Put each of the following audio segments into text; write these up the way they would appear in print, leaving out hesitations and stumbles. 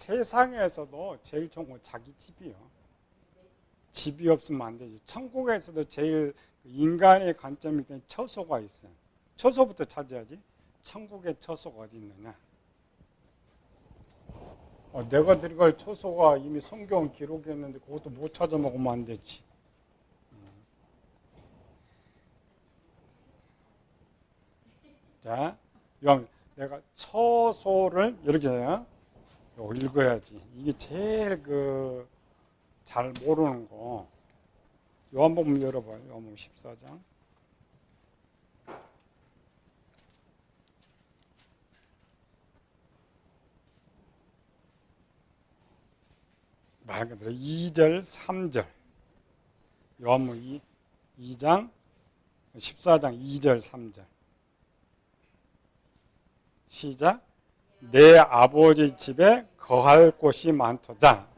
세상에서도 제일 좋은 건 자기 집이요. 집이 없으면 안 되지. 천국에서도 제일 인간의 관점일 때 처소가 있어요. 처소부터 찾아야지. 천국의 처소가 어디 있느냐. 내가 들어갈 처소가 이미 성경 기록에 있는데 그것도 못 찾아 먹으면 안 되지. 자, 내가 처소를 이렇게 읽어야지. 이게 제일 잘 모르는 거. 요한복음 열어봐요. 요한복음 14장. 말 그대로 2절, 3절. 요한복음 2장, 14장 2절, 3절. 시작. 내 아버지 집에 거할 곳이 많도다.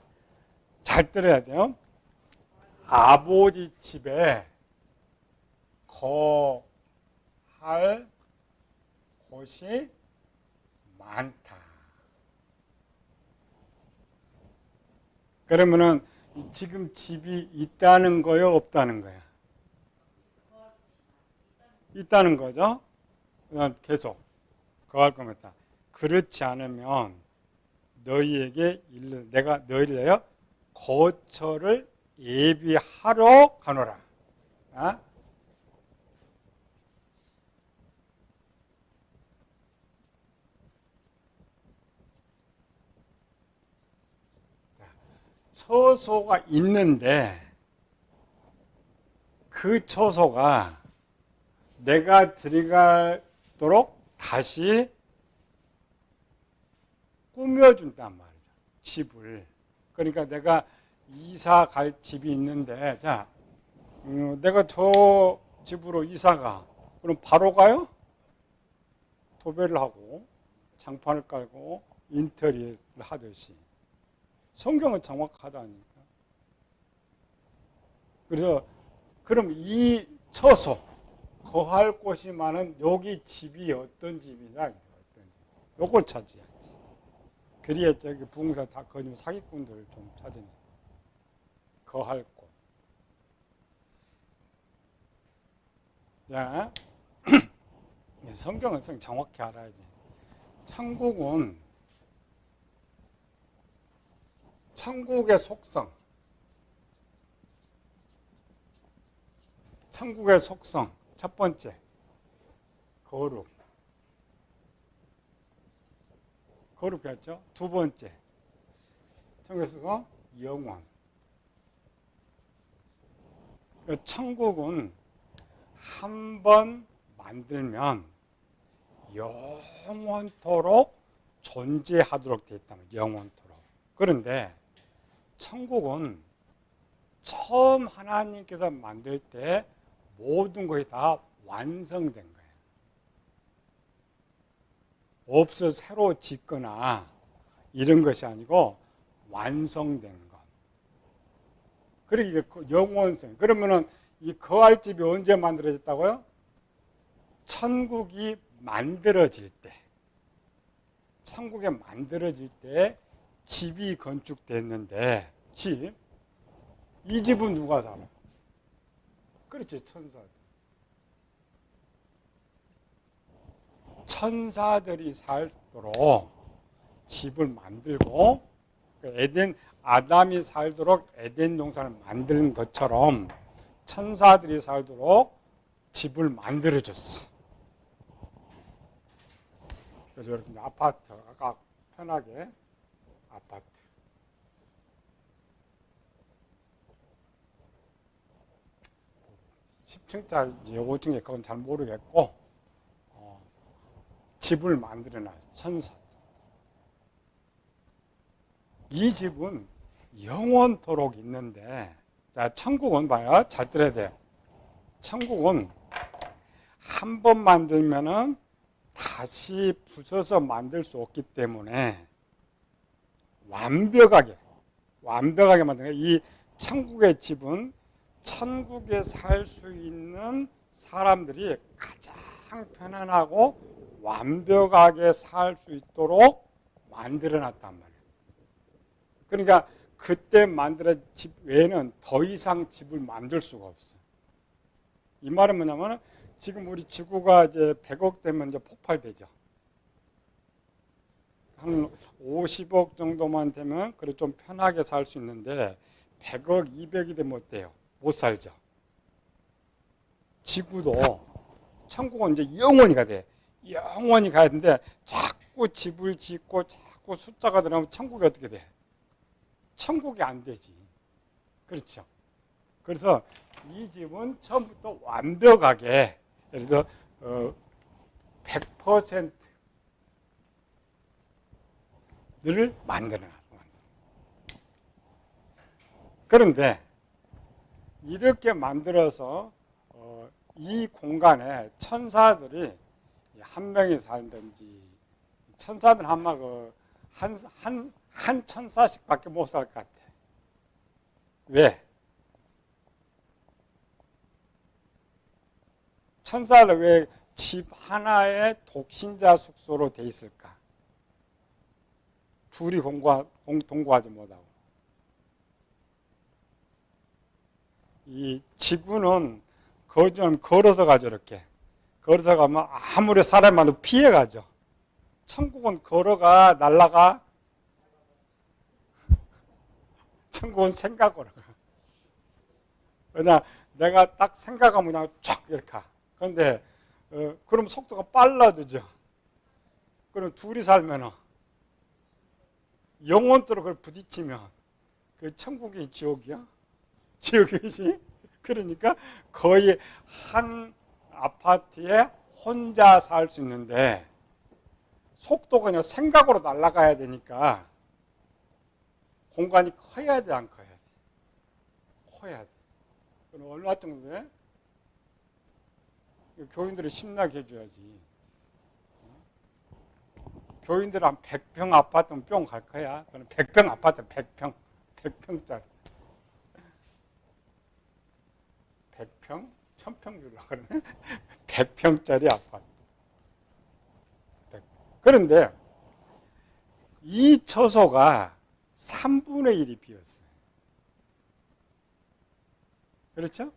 잘 들어야 돼요. 아버지 집에 거할 곳이 많다. 그러면은 지금 집이 있다는 거요, 없다는 거야? 있다는 거죠. 계속 거할 겁니다. 그렇지 않으면 너희에게 내가 너희를 거처를 예비하러 가노라. 처소가 있는데 그 처소가 내가 들어가도록 다시 꾸며준단 말이죠. 집을. 그러니까 내가 이사 갈 집이 있는데, 자, 내가 저 집으로 이사 가. 그럼 바로 가요? 도배를 하고, 장판을 깔고, 인테리어를 하듯이. 성경은 정확하다니까. 그래서, 그럼 이 처소, 거할 곳이 많은 여기 집이 어떤 집이냐, 어떤 집. 요걸 찾아야지. 그래야 저기 부흥사 다 거짓말 사기꾼들을 좀 찾으니. 거할 곳. 자, 성경은 정확히 알아야지. 천국은 천국의 속성. 천국의 속성. 첫 번째, 거룩. 거룩했죠? 두 번째, 천국에서 영원. 천국은 한 번 만들면 영원토록 존재하도록 되어 있다면 영원토록. 그런데 천국은 처음 하나님께서 만들 때 모든 것이 다 완성된 거예요. 없어 새로 짓거나 이런 것이 아니고 완성된 것. 그러니까 영원성. 그러면은 이 거할 집이 언제 만들어졌다고요? 천국이 만들어질 때. 천국에 만들어질 때 집이 건축됐는데 이 집은 누가 살아? 그렇지, 천사들. 천사들이 살도록 집을 만들고 아담이 살도록 에덴 동산을 만드는 것처럼 천사들이 살도록 집을 만들어줬어. 그래서 이렇게 아파트, 아까 편하게 아파트. 10층짜리, 5층에 그건 잘 모르겠고, 집을 만들어놔요. 천사. 이 집은 영원토록 있는데, 자, 천국은 봐요. 잘 들어야 돼요. 천국은 한 번 만들면은 다시 부숴서 만들 수 없기 때문에 완벽하게 만드는 거예요. 이 천국의 집은 천국에 살 수 있는 사람들이 가장 편안하고 완벽하게 살 수 있도록 만들어 놨단 말이에요. 그러니까 그때 만들어진 집 외에는 더 이상 집을 만들 수가 없어. 이 말은 뭐냐면 지금 우리 지구가 이제 100억 되면 이제 폭발되죠. 한 50억 정도만 되면 그래 좀 편하게 살 수 있는데 100억, 200이 되면 어때요? 못 살죠. 지구도 천국은 이제 영원히 가야 돼. 영원히 가야 되는데 자꾸 집을 짓고 자꾸 숫자가 들어가면 천국이 어떻게 돼? 천국이 안 되지. 그렇죠. 그래서 이 집은 처음부터 완벽하게 예를 들어 100%를 만들어놨어. 그런데 이렇게 만들어서 이 공간에 천사들이 한 명이 살든지 천사들 아마 한 천사씩밖에 못 살 것 같아. 왜? 천사를 왜 집 하나에 독신자 숙소로 돼 있을까? 둘이 동거하지 못하고. 이 지구는 걸어서 가죠. 이렇게 걸어서 가면 아무리 사람이 많아도 피해 가죠. 천국은 걸어가 날아가. 천국은 생각으로 가. 왜냐 내가 딱 생각하면 그냥 쫙 이렇게 가. 그런데 그럼 속도가 빨라지죠. 그럼 둘이 살면 영원토록 그걸 부딪히면 그 천국이 지옥이야? 지옥이지. 그러니까 거의 한 아파트에 혼자 살 수 있는데 속도가 그냥 생각으로 날아가야 되니까 공간이 커야 돼, 안 커야 돼? 커야 돼. 그럼 얼마 정도 돼? 교인들이 신나게 해줘야지. 교인들 한 100평 아파트면 뿅 갈 거야. 그럼 100평 아파트 100평. 100평짜리. 100평? 1000평 주려고 그러네. 100평짜리 아파트. 그런데 이 처소가 3분의 1이 비었어요. 그렇죠?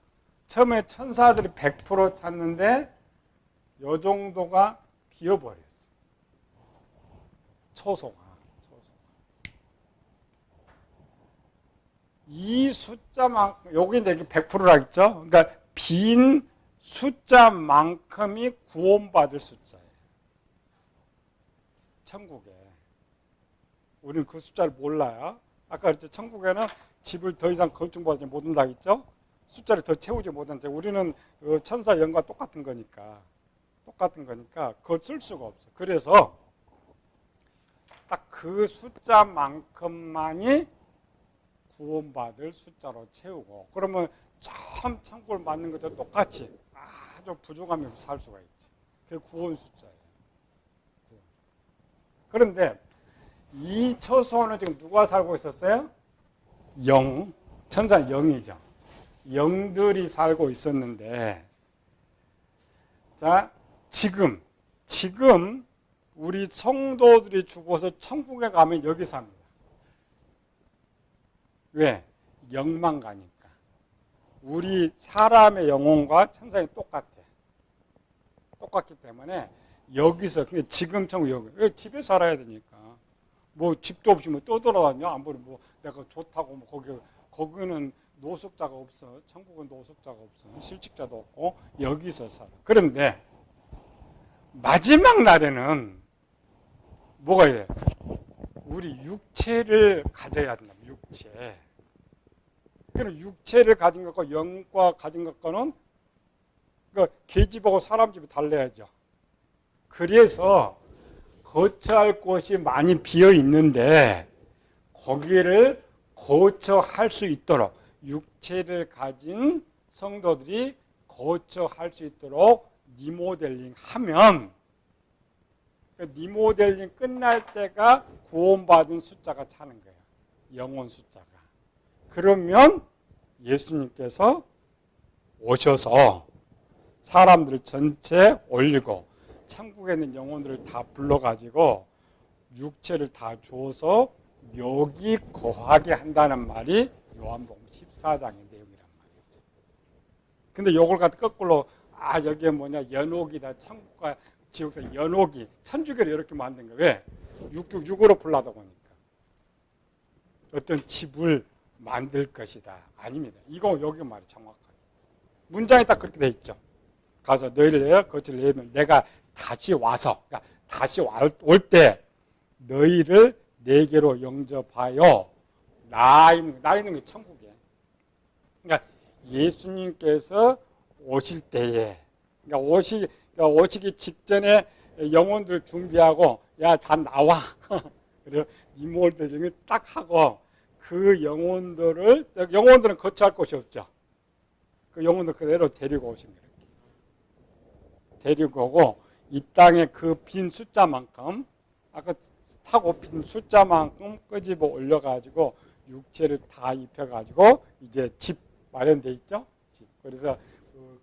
처음에 천사들이 100% 찾는데 요 정도가 비어버렸어요. 처소가. 이 숫자만큼, 여기 이제 100%라겠죠? 그러니까 빈 숫자만큼이 구원받을 숫자예요. 천국에. 우리는 그 숫자를 몰라요. 아까 그랬죠. 천국에는 집을 더 이상 건축받지 못한다 했죠? 숫자를 더 채우지 못한데 우리는 천사 영과 똑같은 거니까 그걸 쓸 수가 없어. 그래서 딱 그 숫자만큼만이 구원받을 숫자로 채우고 그러면 참 천국을 맞는 것도 똑같이 아주 부족함이 없이 살 수가 있지. 그게 구원 숫자예요. 그런데 이 처소는 지금 누가 살고 있었어요? 영, 천사 영이죠. 영들이 살고 있었는데 자 지금 우리 성도들이 죽어서 천국에 가면 여기 삽니다. 왜? 영만 가니까. 우리 사람의 영혼과 천사의 똑같기 때문에 여기서 지금 천국 여기 왜 집에 살아야 되니까 뭐 집도 없이 뭐 떠돌아다녀 아무리 뭐 내가 좋다고 뭐 거기는 노숙자가 없어. 천국은 노숙자가 없어. 실직자도 없고 여기서 살아. 그런데 마지막 날에는 뭐가 돼? 우리 육체를 가져야 된다. 육체. 그럼 육체를 가진 것과 영과 가진 것과는 그러니까 개집하고 사람 집이 달라야죠. 그래서 거처할 곳이 많이 비어 있는데 거기를 거처할 수 있도록 육체를 가진 성도들이 거처할 수 있도록 리모델링 하면 리모델링 끝날 때가 구원받은 숫자가 차는 거예요. 영혼 숫자가. 그러면 예수님께서 오셔서 사람들 전체 올리고 천국에 있는 영혼들을 다 불러가지고 육체를 다 주어서 묘기 거하게 한다는 말이 요한복음 14장의 내용이란 말이죠. 근데 요걸 갖다 거꾸로 여기에 뭐냐 연옥이다 천국과 지옥에서 연옥이 천주교를 이렇게 만든 거예요. 왜? 666으로 불러다 보니까 어떤 집을 만들 것이다. 아닙니다. 이거 여기 말이 정확하게 문장이 딱 그렇게 돼 있죠. 가서 너희를 내어 거칠을 내면 내가 다시 와서 그러니까 다시 올 때 너희를 내게로 영접하여 나 있는 게 천국이에요. 그러니까 예수님께서 오실 때에 그러니까 오시기 직전에 영혼들 준비하고 야 다 나와. 그래서 이모올 때 중에 딱 하고 그 영혼들은 거처할 곳이 없죠. 그 영혼들 그대로 데리고 오신 거예요. 데리고 오고 이 땅에 그 빈 숫자만큼 아까 타고 빈 숫자만큼 끄집어 올려가지고 육체를 다 입혀가지고 이제 집 마련돼 있죠. 집. 그래서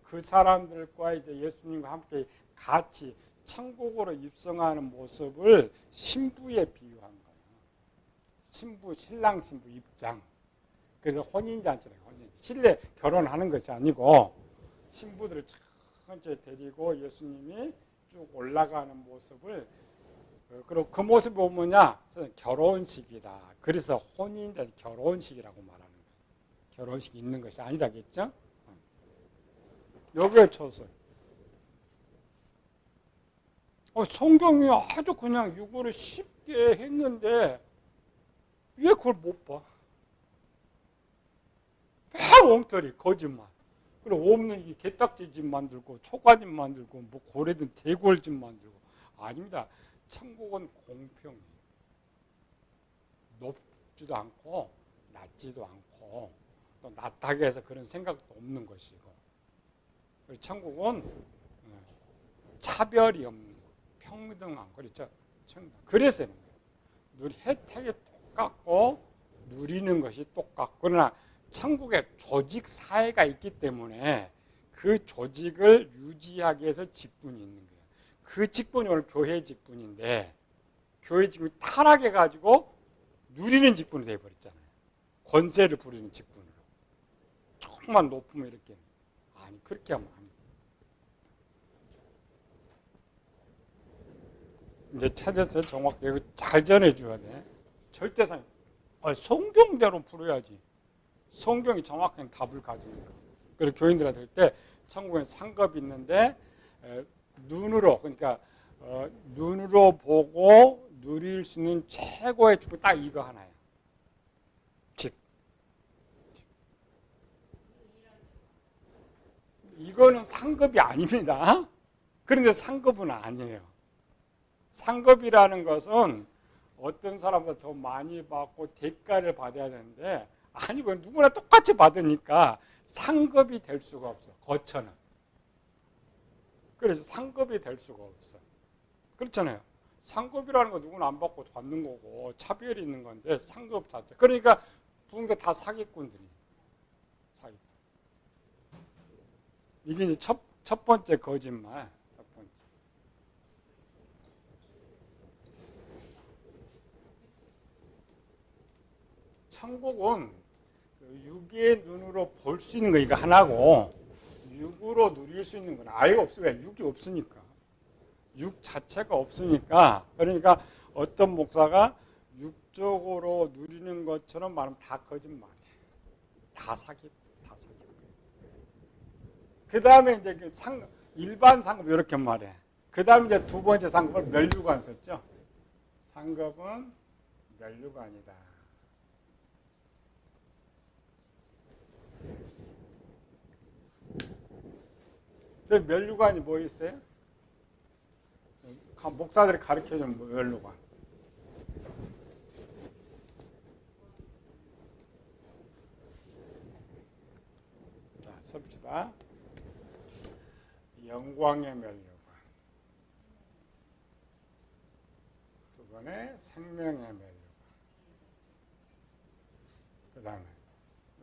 그 사람들과 이제 예수님과 함께 같이 천국으로 입성하는 모습을 신부에 비유한 거예요. 신랑 신부 입장. 그래서 혼인잔치라고 실내 결혼하는 것이 아니고 신부들을 천천히 데리고 예수님이 쭉 올라가는 모습을 그리고 그 모습이 뭐냐? 결혼식이다. 그래서 혼인잔치 결혼식이라고 말하는 거예요. 결혼식이 있는 것이 아니라겠죠? 여기에 초설. 성경이 아주 그냥 육어를 쉽게 했는데 왜 그걸 못 봐? 막 엉터리, 거짓말. 그리고 없는 이 게딱지집 만들고 초가집 만들고 뭐 고래든 대골집 만들고 아닙니다. 천국은 공평해요. 높지도 않고 낮지도 않고 또 낮다고 해서 그런 생각도 없는 것이고 천국은 차별이 없는 평등한 그렇죠. 그래서 혜택이 똑같고 누리는 것이 똑같고 그러나 천국에 조직 사회가 있기 때문에 그 조직을 유지하기 위해서 직분이 있는 거예요. 그 직분이 오늘 교회 직분인데 교회 직분이 타락해가지고 누리는 직분이 되어버렸잖아요. 권세를 부리는 직분으로. 조금만 높으면 이렇게. 아니 그렇게 하면 안 돼요. 이제 찾아서 정확하게 잘 전해줘야 돼. 절대상 성경대로 풀어야지. 성경이 정확한 답을 가지니까. 그래서 교인들한테 할 때 천국에 상급이 있는데 눈으로 그러니까 눈으로 보고 누릴 수 있는 최고의 축복 딱 이거 하나예요. 집. 이거는 상급이 아닙니다. 그런데 상급은 아니에요. 상급이라는 것은 어떤 사람보다 더 많이 받고 대가를 받아야 되는데 아니고 누구나 똑같이 받으니까 상급이 될 수가 없어. 거처는. 그래서 상급이 될 수가 없어. 그렇잖아요. 상급이라는 건 누구나 안 받고 받는 거고 차별이 있는 건데 상급 자체. 그러니까 부흥사 다 사기꾼들이. 사기꾼. 이게 이제 첫 번째 거짓말. 첫 번째. 천국은 육의 눈으로 볼 수 있는 거 이거 하나고 육으로 누릴 수 있는 건 아예 없어요. 왜? 육이 없으니까. 육 자체가 없으니까. 그러니까 어떤 목사가 육적으로 누리는 것처럼 말하면 다 거짓말이에요. 다 사기. 그 다음에 이제 일반 상급 이렇게 말해. 그 다음에 이제 두 번째 상급은 멸류관 썼죠. 상급은 멸류관이다. 멸류관이 뭐 있어요? 목사들이 가르쳐준 멸류관. 자, 씁시다. 영광의 멸류관. 두 번에 생명의 멸류관. 그 다음에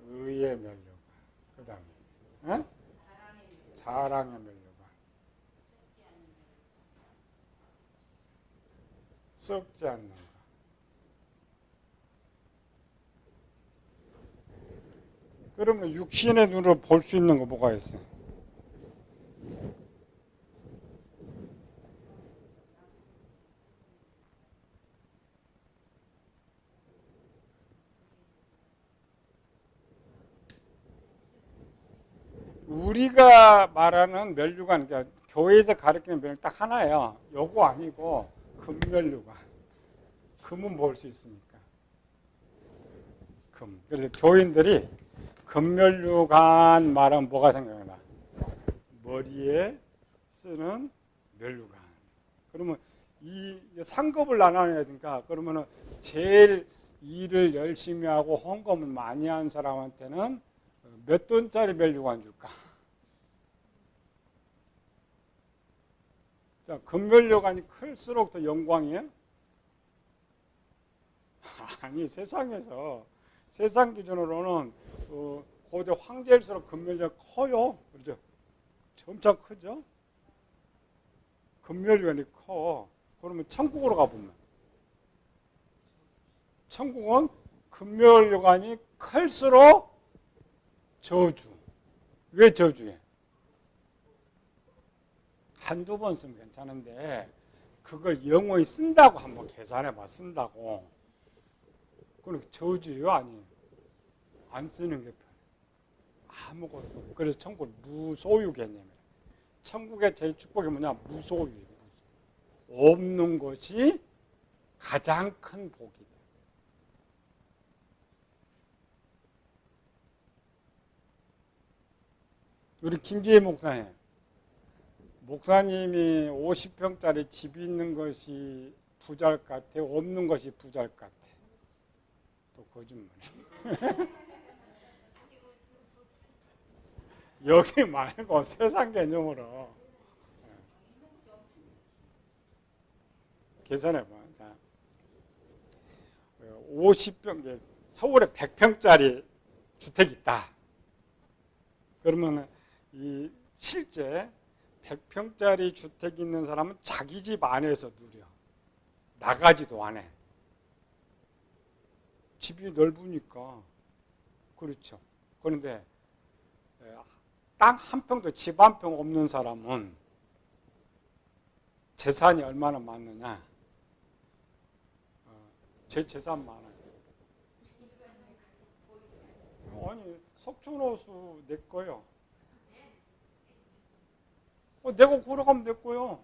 의의 멸류관. 그 다음에 사랑의 멸류관. 썩지 않는 것. 그러면 육신의 눈으로 볼 수 있는 거 뭐가 있어? 우리가 말하는 면류관, 그러니까 교회에서 가르치는 면류 딱 하나예요. 요거 아니고 금면류관. 금은 볼 수 있으니까. 금. 그래서 교인들이 금면류관 말하면 뭐가 생각나? 머리에 쓰는 면류관. 그러면 이 상급을 나눠야 되니까 그러면은 제일 일을 열심히 하고 헌금을 많이 한 사람한테는 몇 돈짜리 면류관 줄까? 자, 금면류관이 클수록 더 영광이에요? 아니, 세상 기준으로는 고대 황제일수록 금면류관이 커요. 그렇죠? 엄청 크죠? 금면류관이 커. 그러면 천국으로 가보면 천국은 금면류관이 클수록 저주. 왜 저주해? 한두 번 쓰면 괜찮은데 그걸 영어에 쓴다고 한번 계산해봐. 쓴다고. 그건 저주요? 아니에요? 안 쓰는 게 편해. 아무것도. 그래서 천국은 무소유 개념이에요. 천국의 제일 축복이 뭐냐? 무소유예요. 없는 것이 가장 큰 복이다. 우리 김지혜 목사님이 50평짜리 집이 있는 것이 부자일 것 같아? 없는 것이 부자일 것 같아? 또 거짓말이야. 여기 말고 세상 개념으로 계산해봐. 자, 50평, 서울에 100평짜리 주택이 있다. 그러면 이 실제 100평짜리 주택이 있는 사람은 자기 집 안에서 누려. 나가지도 않아. 집이 넓으니까. 그렇죠. 그런데 땅 한 평도 집 한 평 없는 사람은 재산이 얼마나 많느냐? 제 재산 많아요. 아니, 석촌호수 내 거요. 내가 걸어가면 내 거요.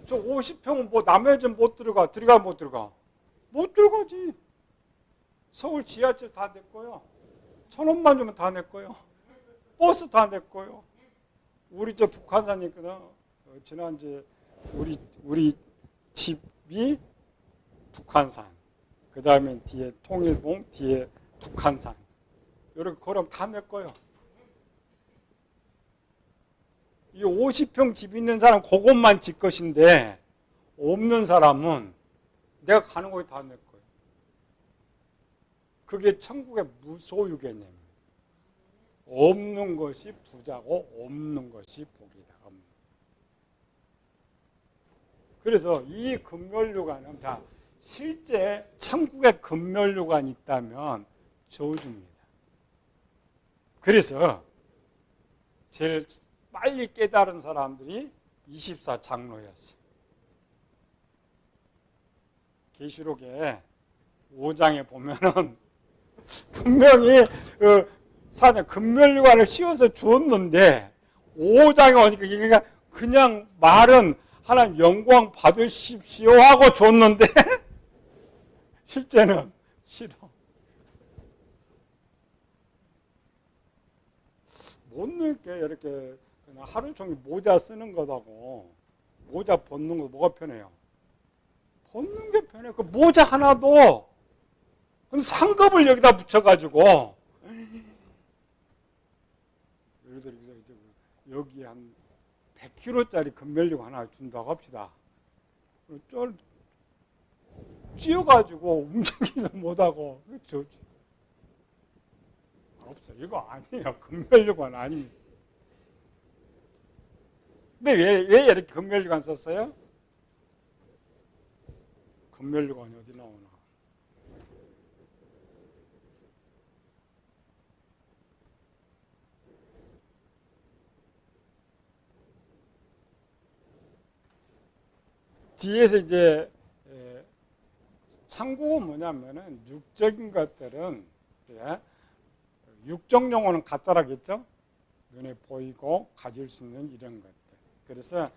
저 50평은 뭐 남의 집 못 들어가? 들어가 못 들어가? 못 들어가지. 서울 지하철 다 내 거요. 1,000원만 주면 다 내 거요. 버스 다 내 거요. 우리 저 북한산 있거든. 지난주에 우리 집이 북한산. 그 다음에 뒤에 통일봉, 뒤에 북한산. 이렇게 걸으면 다 내 거요. 이 50평 집 있는 사람 그것만 집 것인데 없는 사람은 내가 가는 곳이 다 내 거예요. 그게 천국의 무소유 개념이에요. 없는 것이 부자고 없는 것이 복이다. 그래서 이 금면류관은 자, 실제 천국에 금면류관이 있다면 저주입니다. 그래서 제일 빨리 깨달은 사람들이 24장로였어요. 계시록에 5장에 보면은 분명히 산에 금면류관을 씌워서 주었는데 5장에 오니까 그냥 말은 하나님 영광 받으십시오 하고 줬는데 실제는 싫어. 못 넣게 이렇게 그냥 하루 종일 모자 쓰는 거다고. 모자 벗는 거 뭐가 편해요? 벗는 게 편해. 그 모자 하나도 근데 상급을 여기다 붙여가지고 예를 들어 여기 한 100kg짜리 금면류관 하나 준다고 합시다. 쫄 찧어가지고 움직이지도 못하고 저지. 없어. 이거 아니에요. 금면류관 아닙니다. 근데 왜 이렇게 금면류관 썼어요? 금면류관이 어디 나오나? 뒤에서 이제 창국은 뭐냐면은 육적인 것들은 육적 용어는 가짜라겠죠. 눈에 보이고 가질 수 있는 이런 것들. 그래서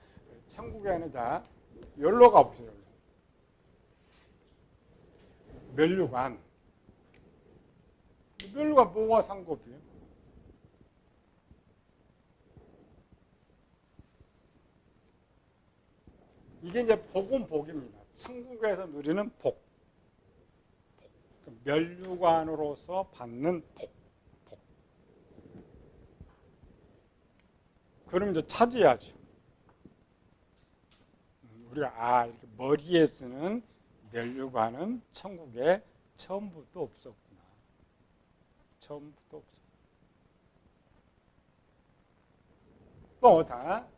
창국에는 자 열로 가보세요. 면류관. 면류관 뭐가 상급이에요? 이게 이제 복은 복입니다. 천국에서 누리는 복. 면류관으로서 받는 복. 그럼 이제 찾아야죠. 우리가 이렇게 머리에 쓰는 면류관은 천국에 처음부터 없었구나. 처음부터 없었구나. 또 다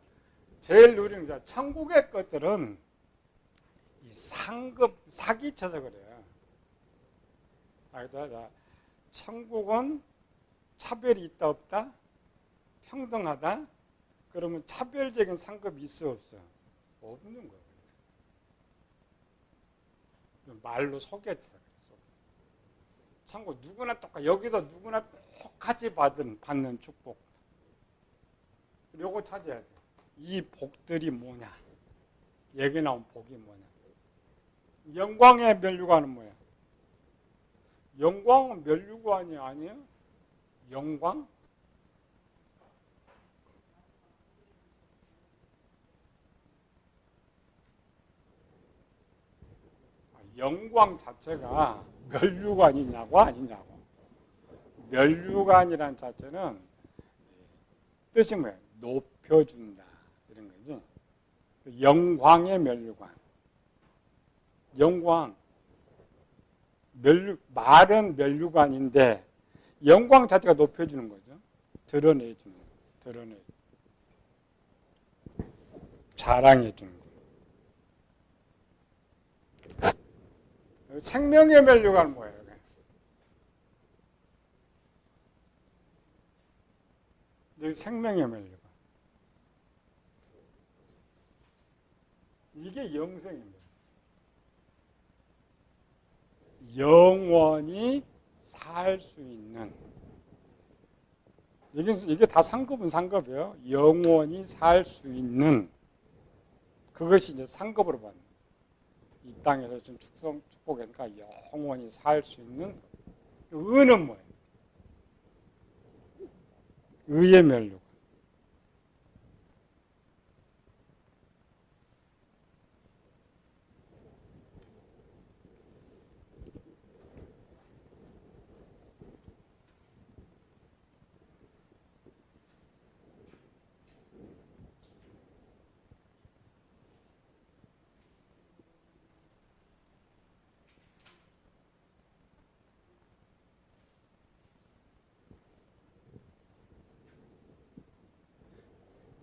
제일 누리는 자 천국의 것들은 이 상급 사기쳐서 그래요. 자, 천국은 차별이 있다 없다? 평등하다? 그러면 차별적인 상급이 있어 없어? 없는 거예요. 말로 속였어. 참고 누구나 여기도 누구나 똑같이 받는 축복. 요거 찾아야 돼. 이 복들이 뭐냐? 여기 나온 복이 뭐냐? 영광의 면류관은 뭐야? 영광은 면류관이 아니에요? 영광? 영광 자체가 면류관이냐고 아니냐고. 면류관이란 자체는 뜻이 뭐예요? 높여준다 이런 거지. 영광의 면류관. 영광. 말은 면류관인데 영광 자체가 높여주는 거죠. 드러내주는 거예요. 드러내주는 거예요. 자랑해주는 거예요. 생명의 면류관은 뭐예요? 여기 생명의 면류관. 이게 영생입니다. 영원히 살 수 있는. 이게 다 상급은 상급이에요. 영원히 살 수 있는. 그것이 이제 상급으로 받는. 이 땅에서 좀 축복하니까 영원히 살 수 있는. 의는 뭐예요? 의의 면류관.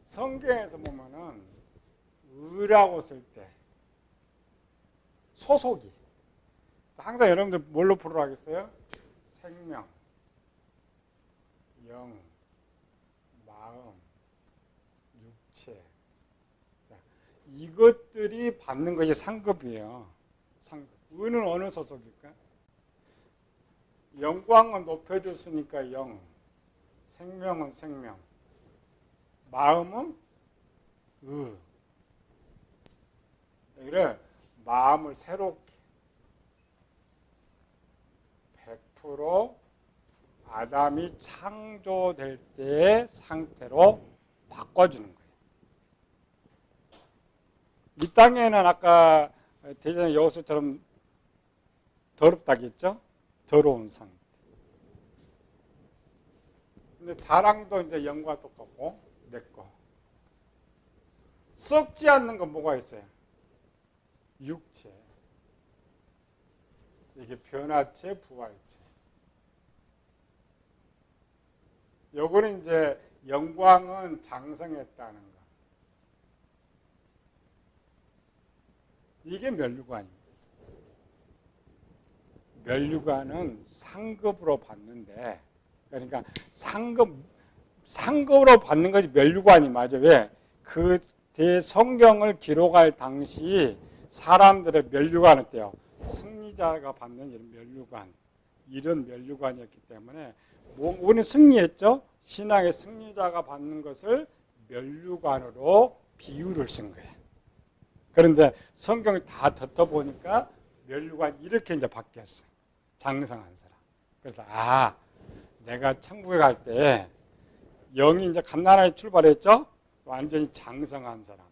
성경에서 보면은 의라고 쓸 때 소속이 항상 여러분들 뭘로 풀으라 하겠어요? 생명, 영, 마음, 육체. 이것들이 받는 것이 상급이에요. 상급. 의는 어느 소속일까? 영광은 높여줬으니까 영, 생명은 생명, 마음은 의. 이래 마음을 새롭게 100% 아담이 창조될 때의 상태로 바꿔주는 거예요. 이 땅에는 아까 대전의 여호수처럼 더럽다겠죠? 더러운 상태. 근데 자랑도 이제 영과 똑같고 내 거. 썩지 않는 건 뭐가 있어요? 육체. 이게 변화체, 부활체. 요거는 이제 영광은 장성했다는 거. 이게 면류관입니다. 면류관은 상급으로 받는데, 그러니까 상급으로 받는 것이 면류관이 맞아. 왜? 그 대성경을 기록할 당시 사람들의 면류관 어때요? 승리자가 받는 이런 면류관이었기 때문에 우리는 승리했죠. 신앙의 승리자가 받는 것을 면류관으로 비유를 쓴 거예요. 그런데 성경을 다 듣다 보니까 면류관이 이렇게 이제 바뀌었어요. 장성한 사람. 그래서 내가 천국에 갈 때 영이 이제 갓난아기 출발했죠. 완전히 장성한 사람.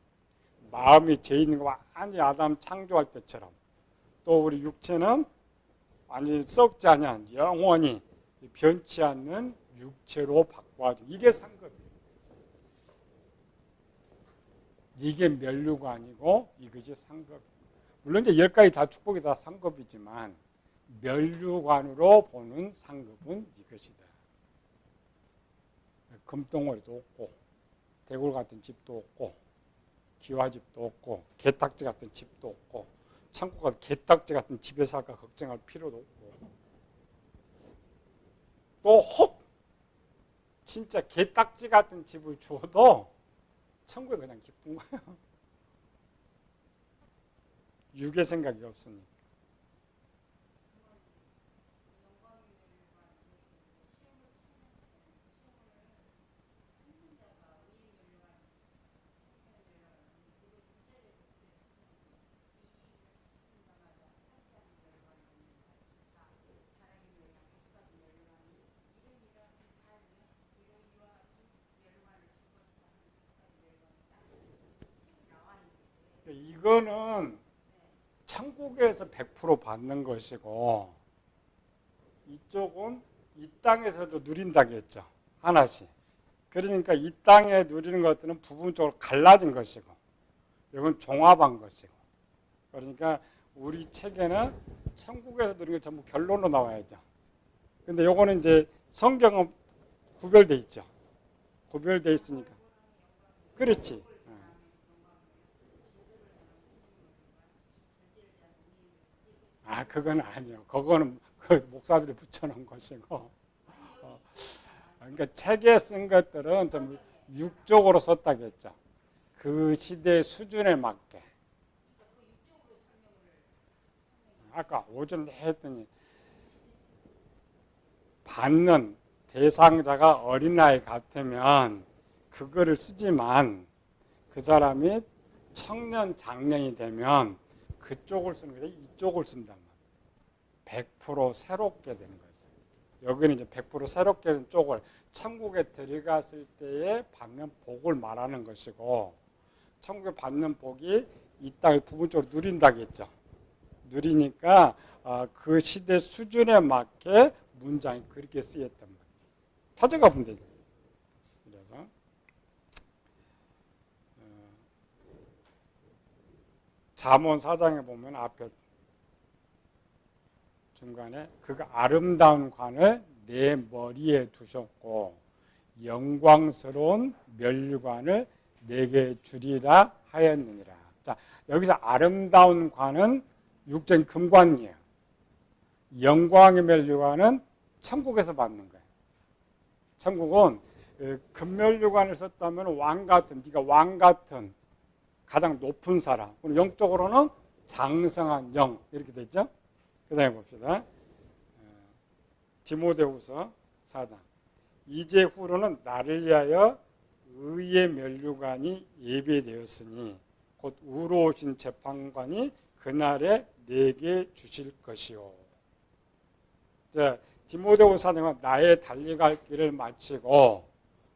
마음이 죄 있는 거 완전히 아담 창조할 때처럼. 또 우리 육체는 완전히 썩지 않은 영원히 변치 않는 육체로 바꿔줘. 이게 상급이에요. 이게 면류관이고 이것이 상급. 물론 이제 10가지 다 축복이 다 상급이지만 면류관으로 보는 상급은 이것이다. 금덩어리도 없고 대굴 같은 집도 없고 기와집도 없고 개딱지 같은 집도 없고 창고가 개딱지 같은 집에 살까 걱정할 필요도 없고 또 혹 진짜 개딱지 같은 집을 주어도 천국에 그냥 기쁜 거예요. 육의 생각이 없으니까. 이거는 천국에서 100% 받는 것이고 이쪽은 이 땅에서도 누린다고 했죠. 하나씩. 그러니까 이 땅에 누리는 것들은 부분적으로 갈라진 것이고 이건 종합한 것이고 그러니까 우리 책에는 천국에서 누리는 게 전부 결론으로 나와야죠. 근데 요거는 이제 성경은 구별돼 있죠. 구별돼 있으니까. 그렇지. 그건 아니에요. 그거는 그 목사들이 붙여놓은 것이고. 그러니까 책에 쓴 것들은 좀 육적으로 썼다고 했죠. 그 시대 수준에 맞게. 아까 오전에 했더니 받는 대상자가 어린아이 같으면 그거를 쓰지만 그 사람이 청년 장년이 되면 그쪽을 쓰는 거죠. 이쪽을 쓴단 말이에요. 100% 새롭게 되는 거죠. 여기는 이제 100% 새롭게 된 쪽을 천국에 들어갔을 때에 받는 복을 말하는 것이고 천국에 받는 복이 이 땅에 부분적으로 누린다고 했죠. 누리니까 그 시대 수준에 맞게 문장이 그렇게 쓰였단 말이에요. 찾아가 보면 되죠. 그래서 잠언 4장에 보면 앞에 중간에 그 아름다운 관을 내 머리에 두셨고 영광스러운 면류관을 내게 주리라 하였느니라. 자, 여기서 아름다운 관은 육적인 금관이에요. 영광의 면류관은 천국에서 받는 거예요. 천국은 금면류관을 썼다면 왕 같은, 네가 왕 같은 가장 높은 사람. 영적으로는 장성한 영 이렇게 되죠. 그 다음에 봅시다. 디모데후서 4장. 이제 후로는 나를 위하여 의의 면류관이 예배되었으니 곧 의로우신 재판관이 그날에 내게 주실 것이요. 자, 디모데후서 4장은 나의 달려갈 길을 마치고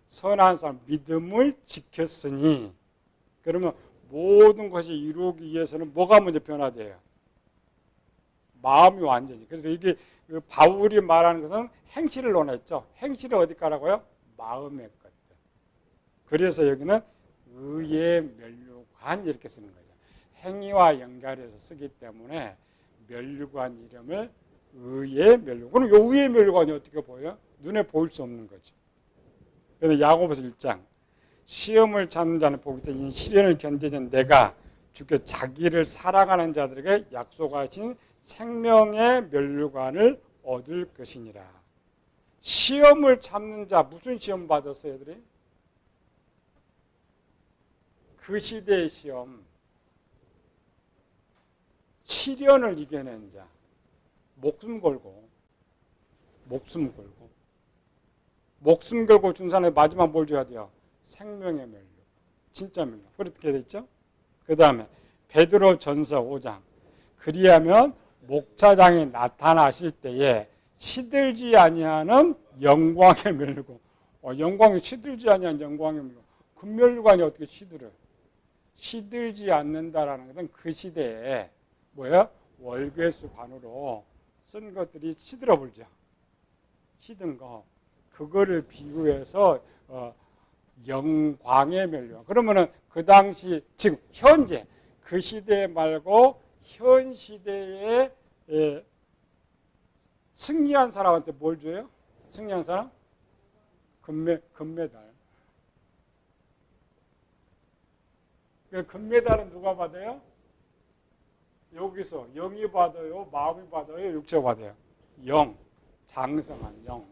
선한 사람 믿음을 지켰으니 그러면 모든 것이 이루기 위해서는 뭐가 먼저 변화돼요? 마음이 완전히. 그래서 이게 바울이 말하는 것은 행실을 논했죠. 행실이 어디 가라고요? 마음의 것들. 그래서 여기는 의의 면류관 이렇게 쓰는 거죠. 행위와 연결해서 쓰기 때문에 면류관 이름을 의의 면류관. 그럼 이 의의 면류관이 어떻게 보여요? 눈에 보일 수 없는 거죠. 그래서 야고보서 1장. 시험을 찾는 자는 복이 있다. 이 시련을 견디는 내가 주께 자기를 사랑하는 자들에게 약속하신 생명의 면류관을 얻을 것이니라. 시험을 참는 자 무슨 시험 받았어요, 애들이? 그 시대의 시험. 시련을 이겨낸 자. 목숨 걸고 준 사람의 마지막 뭘 줘야 돼요? 생명의 멸류. 진짜 멸류. 그렇게 됐죠? 그 다음에 베드로 전서 5장. 그리하면 목차장이 나타나실 때에 시들지 아니하는 영광의 멸류고. 영광이 시들지 아니하는 영광의 멸류. 금멸류관이 어떻게 시들어요? 시들지 않는다라는 것은 그 시대에 뭐야? 월괴수 관으로 쓴 것들이 시들어 불죠. 시든 거. 그거를 비유해서 영광의 멸류. 그러면은 그 당시 지금 현재 그 시대 말고 현 시대에 승리한 사람한테 뭘 줘요? 승리한 사람? 금메달. 그 금메달은 누가 받아요? 여기서 영이 받아요? 마음이 받아요? 육체가 받아요? 영. 장성한 영.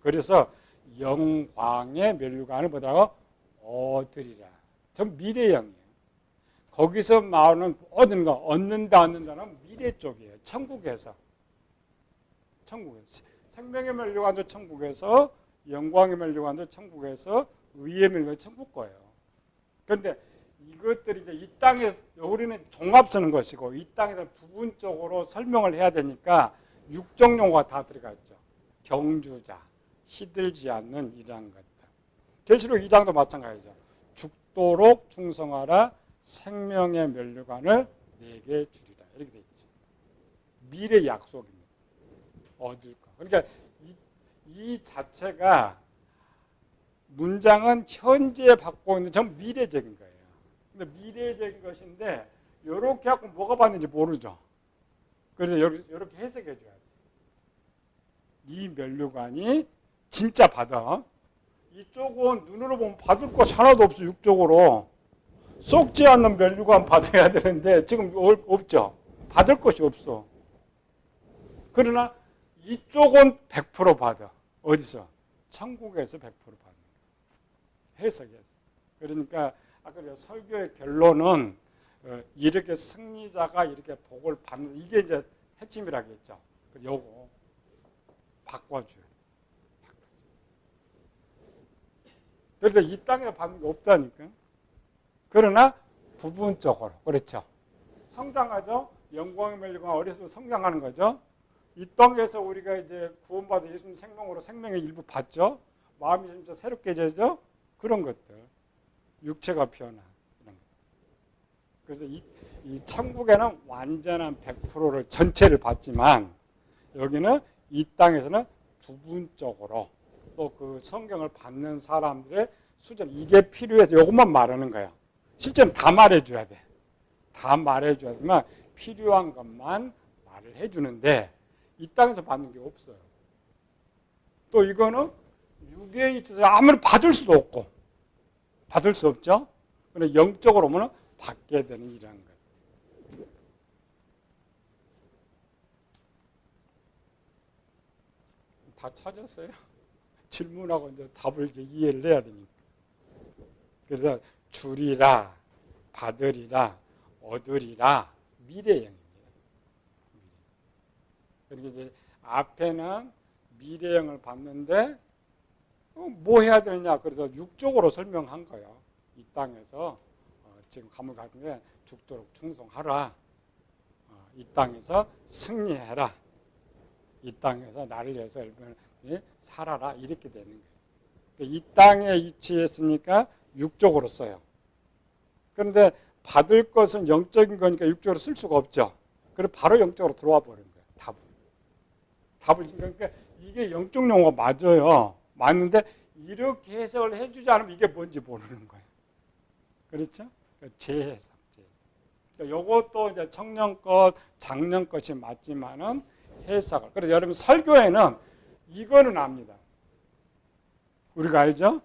그래서 영광의 멸류관을 뭐라고? 얻으리라. 전 미래형이에요. 거기서 나오는 얻는다, 얻는다는 미래 쪽이에요. 천국에서. 생명의 멸류관도 천국에서, 영광의 멸류관도 천국에서, 의의 멸류관도 천국 거예요. 그런데 이것들이 이제 이 땅에, 우리는 종합 쓰는 것이고, 이 땅에서 부분적으로 설명을 해야 되니까 육적 용어가 다 들어가 있죠. 경주자, 시들지 않는 이러한 것들. 계시록 2장도 마찬가지죠. 죽도록 충성하라, 생명의 멸류관을 내게 주리라. 이렇게 돼 있죠. 미래 약속입니다. 얻을 거. 그러니까 이 자체가 문장은 현재 받고 있는 전 미래적인 거예요. 근데 미래적인 것인데 이렇게 하고 뭐가 받는지 모르죠. 그래서 이렇게 해석해 줘야 돼요. 이 멸류관이 진짜 받아. 이쪽은 눈으로 보면 받을 것 하나도 없어. 육적으로. 썩지 않는 멸류관 받아야 되는데 지금 없죠. 받을 것이 없어. 그러나 이쪽은 100% 받아. 어디서? 천국에서 100% 받는 거야. 해석해서. 그러니까 아까 설교의 결론은 이렇게 승리자가 이렇게 복을 받는, 이게 이제 핵심이라고 했죠. 요거 바꿔줘요. 그래서 이 땅에 받는 게 없다니까. 그러나 부분적으로. 그렇죠. 성장하죠. 영광의 멸류관 어려서 성장하는 거죠. 이 땅에서 우리가 이제 구원받아 예수님 생명으로 생명의 일부 받죠. 마음이 진짜 새롭게 되죠. 그런 것들. 육체가 변화. 이런 것. 그래서 이 천국에는 완전한 100%를 전체를 받지만 여기는 이 땅에서는 부분적으로 또 그 성경을 받는 사람들의 수준, 이게 필요해서 이것만 말하는 거야. 실제는 다 말해줘야 돼. 다 말해줘야지만 필요한 것만 말을 해주는데 이 땅에서 받는 게 없어요. 또 이거는 육에 있어서 아무리 받을 수도 없고 받을 수 없죠. 그런데 영적으로 오면 받게 되는 이런 것. 다 찾았어요? 질문하고 이제 답을 이제 이해를 해야 되니까. 그래서 주리라, 받으리라, 얻으리라 미래형입니다. 그러니까 이제 앞에는 미래형을 받는데 뭐 해야 되느냐? 그래서 육적으로 설명한 거예요. 이 땅에서 지금 감옥 같은데 죽도록 충성하라. 이 땅에서 승리해라. 이 땅에서 나를 위해서 살아라. 이렇게 되는 거예요. 그러니까 이 땅에 위치했으니까 육적으로 써요. 그런데 받을 것은 영적인 거니까 육적으로 쓸 수가 없죠. 그래서 바로 영적으로 들어와 버린 거예요. 답을. 그러니까 이게 영적 용어가 맞아요. 맞는데 이렇게 해석을 해주지 않으면 이게 뭔지 모르는 거예요. 그렇죠? 재해석. 그러니까 이것도 이제 청년 것, 작년 것이 맞지만은 해석을. 그래서 여러분 설교에는 이거는 압니다. 우리가 알죠?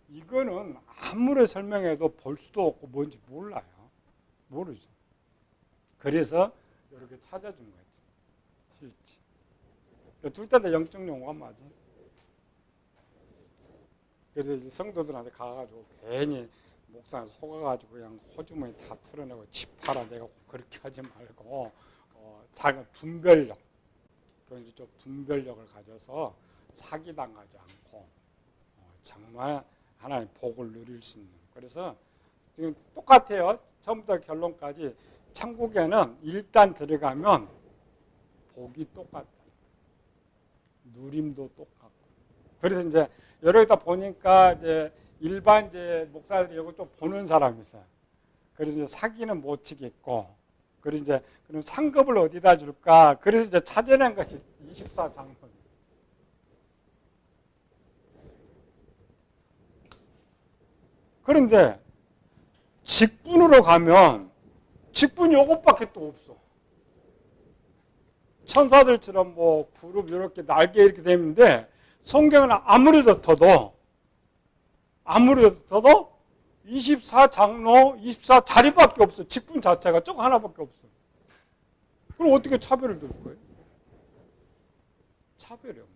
이거는 아무리 설명해도 볼 수도 없고 뭔지 몰라요. 모르죠. 그래서 이렇게 찾아준 거지. 실지. 둘 다 영적 용어가 맞아. 그래서 성도들한테 가가지고 괜히 목사 속아가지고 그냥 호주머니 다 털어내고 집 팔아내고 그렇게 하지 말고 자기 분별력, 그래서 좀 분별력을 가져서 사기당하지 않고 정말 하나님 복을 누릴 수 있는. 그래서 지금 똑같아요. 처음부터 결론까지 천국에는 일단 들어가면 복이 똑같다. 누림도 똑같고. 그래서 이제 여기다 보니까 이제 일반 이제 목사들이 이거 좀 보는 사람이 있어요. 그래서 이제 사기는 못 치겠고, 그래서 이제 그럼 상급을 어디다 줄까? 그래서 이제 찾아낸 것이 24장로. 그런데 직분으로 가면 직분이 이것밖에 또 없어. 천사들처럼 뭐 그룹 이렇게 날개 이렇게 되는데 성경은 아무리 더도 24장로 24자리밖에 없어. 직분 자체가 쭉 하나밖에 없어. 그럼 어떻게 차별을 둘 거예요? 차별이 없는.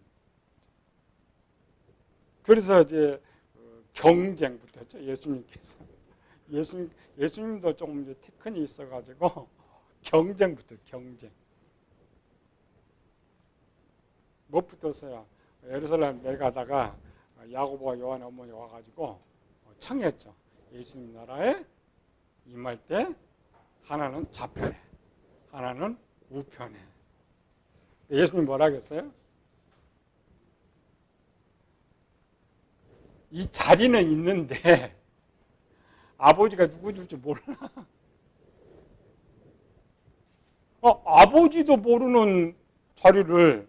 그래서 이제 경쟁 붙었죠. 예수님께서. 예수님도 조금 이제 테크닉이 있어가지고 경쟁 붙었어요. 경쟁. 뭐 붙었어요? 예루살렘 내려가다가 야고보와 요한 어머니 와가지고 청했죠. 예수님 나라에 임할 때 하나는 좌편에, 하나는 우편에. 예수님 뭐라 그랬어요? 이 자리는 있는데 아버지가 누구 줄지 몰라. 아버지도 모르는 자리를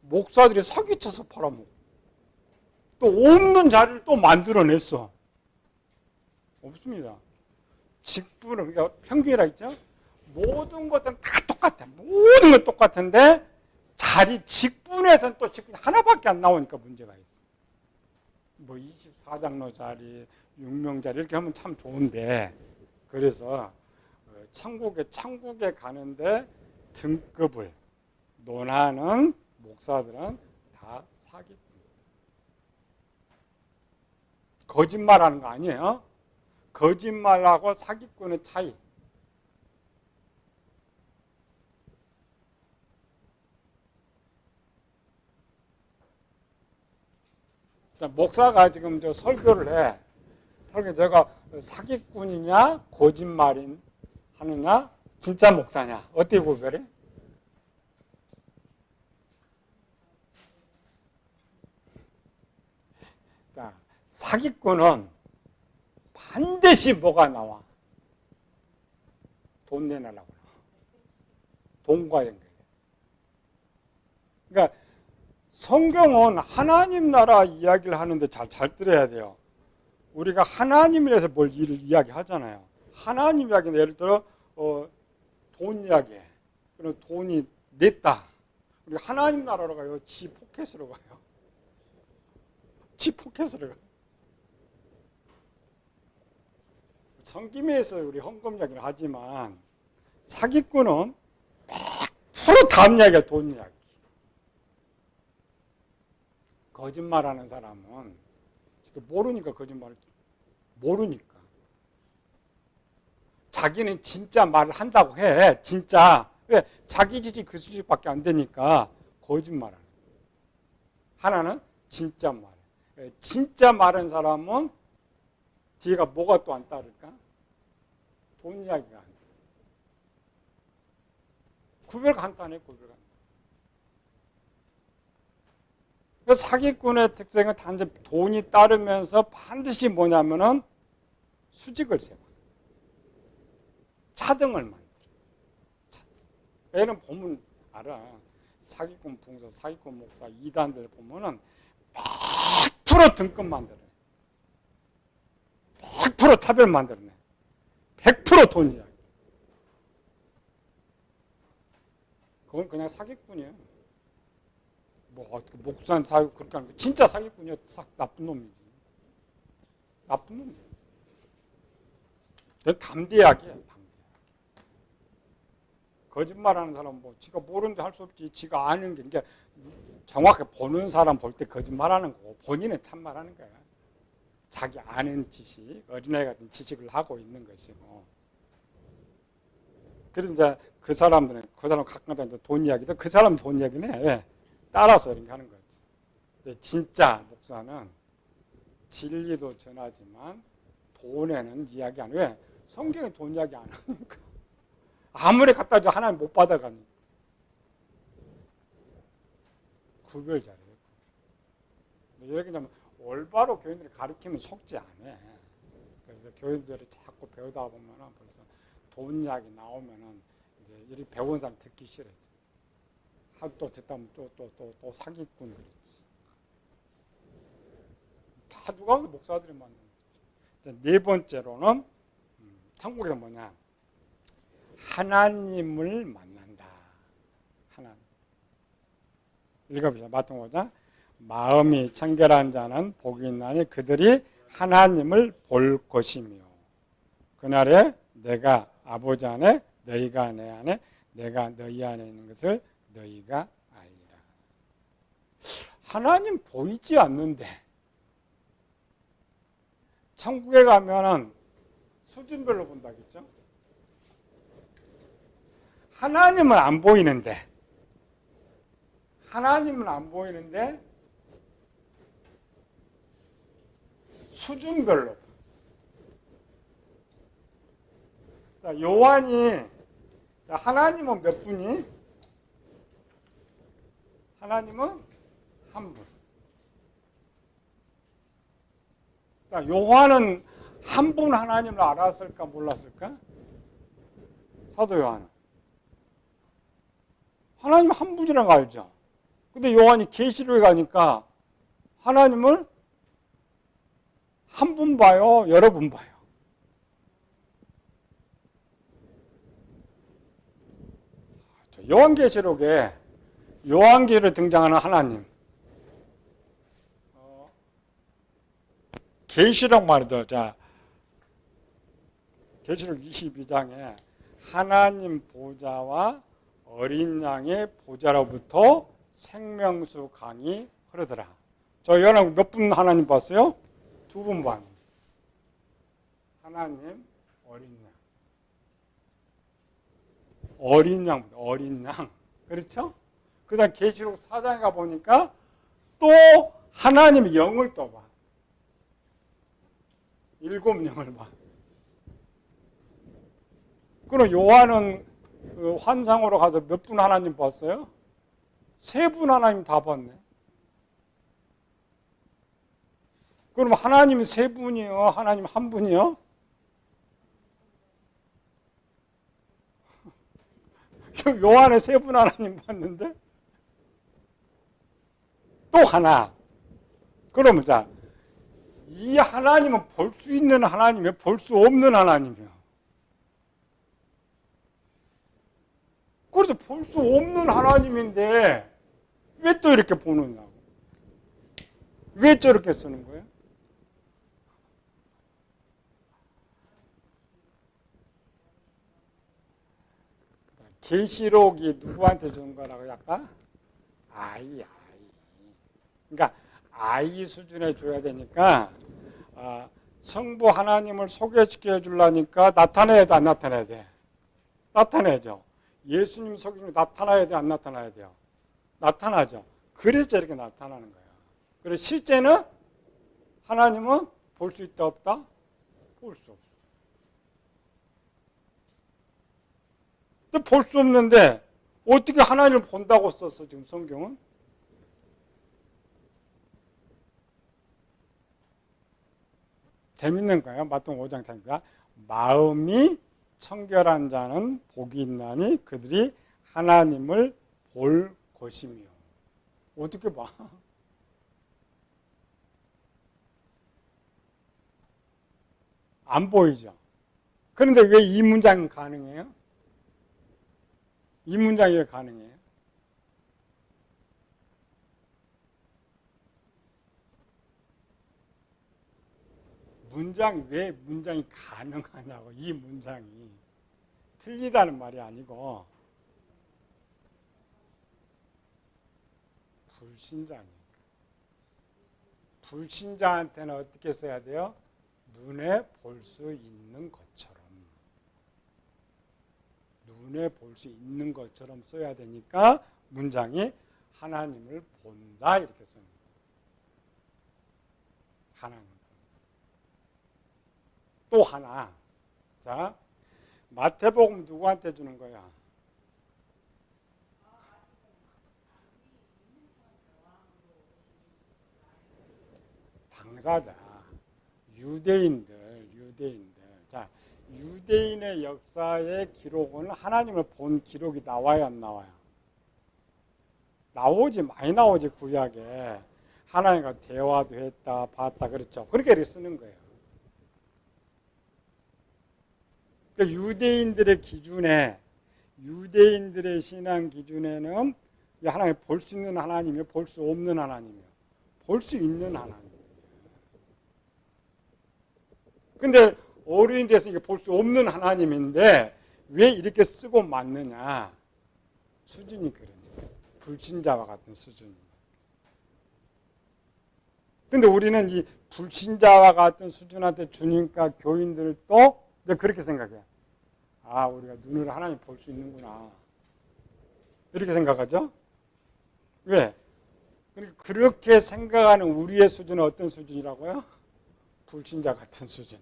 목사들이 사기쳐서 팔아먹고 또 없는 자리를 또 만들어냈어. 없습니다. 직분은 그러니까 평균이라 했죠. 모든 것은 다 똑같아. 모든 건 똑같은데 자리 직분에서는 또 직분이 하나밖에 안 나오니까 문제가 있어. 뭐 24장로 자리, 6명 자리 이렇게 하면 참 좋은데, 그래서 천국에 가는데 등급을 논하는 목사들은 다 사기꾼. 거짓말하는 거 아니에요. 거짓말하고 사기꾼의 차이. 목사가 지금 저 설교를 해. 제가 사기꾼이냐 거짓말인 하느냐 진짜 목사냐 어떻게 구별해? 자, 사기꾼은 반드시 뭐가 나와? 돈 내놔라고. 돈과 연결해. 그러니까 성경은 하나님 나라 이야기를 하는데 잘 들어야 돼요. 우리가 하나님에 대해서 뭘 이야기하잖아요. 하나님 이야기는 예를 들어 돈 이야기해. 그럼 돈이 냈다. 우리 하나님 나라로 가요. 지 포켓으로 가요. 지 포켓으로 가요. 성김에서 우리 헌금 이야기를 하지만 사기꾼은 100% 다음 이야기야. 돈 이야기. 거짓말하는 사람은 모르니까 거짓말을 모르니까 자기는 진짜 말을 한다고 해. 진짜 왜 자기 지지 그 수준밖에 안 되니까 거짓말하는. 하나는 진짜 말. 진짜 말하는 사람은 뒤에가 뭐가 또 안 따를까? 돈 이야기가 안 돼. 구별 간단해. 구별 간단. 사기꾼의 특징은 단지 돈이 따르면서 반드시 뭐냐면은 수직을 세워. 차등을 만들어. 얘는 보면 알아. 사기꾼 붕서, 사기꾼 목사, 이단들 보면은 100% 등급 만들어. 100% 차별 만들어내. 100% 돈이야. 그건 그냥 사기꾼이에요. 뭐 어떻게 목사한 사기 그렇게 하는 거 진짜 사기꾼이야. 나쁜 놈이지. 나쁜 놈이야. 담대하게. 거짓말하는 사람은 뭐 지가 모르는데 할 수 없지. 지가 아는 게 그러니까 정확하게 보는 사람 볼 때 거짓말하는 거고 본인은 참말하는 거야. 자기 아는 지식, 어린아이 같은 지식을 하고 있는 것이고. 그래서 이제 그 사람 가끔가다 이제 돈 이야기도 그 사람 돈 이야기네. 왜? 따라서 이렇게 하는 거지. 진짜 목사는 진리도 전하지만 돈에는 이야기 안 해. 왜? 성경에 돈 이야기 안 하니까. 아무리 갖다 줘 하나님 못 받아가니까. 구별 잘해요. 여기 올바로 교인들이 가르치면 속지 않아. 그래서 교인들이 자꾸 배우다 보면은 벌써 돈 이야기 나오면은 이제 이렇게 배운 사람 듣기 싫어. 또 듣다 보면 또 사기꾼 그렇지. 다 누가 목사들이 만든 거지. 네 번째로는 천국에서 뭐냐? 하나님을 만난다. 하나님. 읽어보자. 마태복음 5장. 마음이 청결한 자는 복이 있나니 그들이 하나님을 볼 것이며 그날에 내가 아버지 안에 너희가 내 안에 내가 너희 안에 있는 것을 너희가 알리라. 하나님 보이지 않는데 천국에 가면은 수준별로 본다겠죠? 하나님은 안 보이는데 수준별로. 자, 요한이 하나님은 몇 분이? 하나님은 한 분. 자, 요한은 한 분 하나님을 알았을까 몰랐을까? 사도 요한은. 하나님 한 분이라는 거 알죠? 근데 요한이 계시록에 가니까 하나님을 한 분 봐요? 여러 분 봐요? 요한계시록에 요한계로 등장하는 하나님. 계시록 말이죠. 자, 계시록 22장에 하나님 보좌와 어린 양의 보좌로부터 생명수 강이 흐르더라. 저 요한 몇 분 하나님 봤어요? 두 분 반. 하나님, 어린 양. 그렇죠? 그 다음 계시록 4장에 가보니까 또 하나님의 영을 또 봐. 7영을 봐. 그럼 요한은 그 환상으로 가서 몇 분 하나님 봤어요? 3분 하나님 다 봤네. 그럼 하나님이 3분이요? 하나님 한 분이요? 요한에 3분 하나님 봤는데 또 하나. 그러면 자, 이 하나님은 볼 수 있는 하나님이에요? 볼 수 없는 하나님이에요? 그래도 볼 수 없는 하나님인데 왜 또 이렇게 보느냐고. 왜 저렇게 쓰는 거예요? 계시록이 누구한테 준 거라고 약간? 아이. 그러니까 아이 수준에 줘야 되니까 성부 하나님을 소개시켜 주려니까 나타내야 돼, 안 나타내야 돼? 나타내죠. 예수님 속에 나타나야 돼, 안 나타나야 돼요? 나타나죠. 그래서 저렇게 나타나는 거예요. 그래서 실제는 하나님은 볼 수 있다, 없다? 볼 수 없어. 볼 수 없는데 어떻게 하나님을 본다고 썼어, 지금 성경은? 재밌는 거예요. 마태복음 5장 창입니다. 마음이 청결한 자는 복이 있나니 그들이 하나님을 볼 것이며. 어떻게 봐? 안 보이죠. 그런데 왜 이 문장이 가능해요? 이 문장이 왜 가능해요? 왜 문장이 가능하냐고. 이 문장이 틀리다는 말이 아니고 불신자니까. 불신자한테는 어떻게 써야 돼요? 눈에 볼 수 있는 것처럼. 눈에 볼 수 있는 것처럼 써야 되니까 문장이 하나님을 본다 이렇게 씁니다. 하나님. 또 하나. 자, 마태복음 누구한테 주는 거야? 당사자. 유대인들. 자, 유대인의 역사의 기록은 하나님을 본 기록이 나와야 안 나와요? 나오지, 많이 나오지, 구약에. 하나님과 대화도 했다, 봤다, 그랬죠. 그렇게 이렇게 쓰는 거예요. 그러니까 유대인들의 기준에, 유대인들의 신앙 기준에는 하나님 볼 수 있는 하나님이요, 볼 수 없는 하나님이요. 볼 수 있는 하나님이에요. 근데 어른이 돼서 이게 볼 수 없는 하나님인데 왜 이렇게 쓰고 맞느냐? 수준이 그러니까. 불신자와 같은 수준입니다. 근데 우리는 이 불신자와 같은 수준한테 주니까 교인들도 그렇게 생각해요. 아, 우리가 눈으로 하나님 볼 수 있는구나. 이렇게 생각하죠? 왜? 그렇게 생각하는 우리의 수준은 어떤 수준이라고요? 불신자 같은 수준.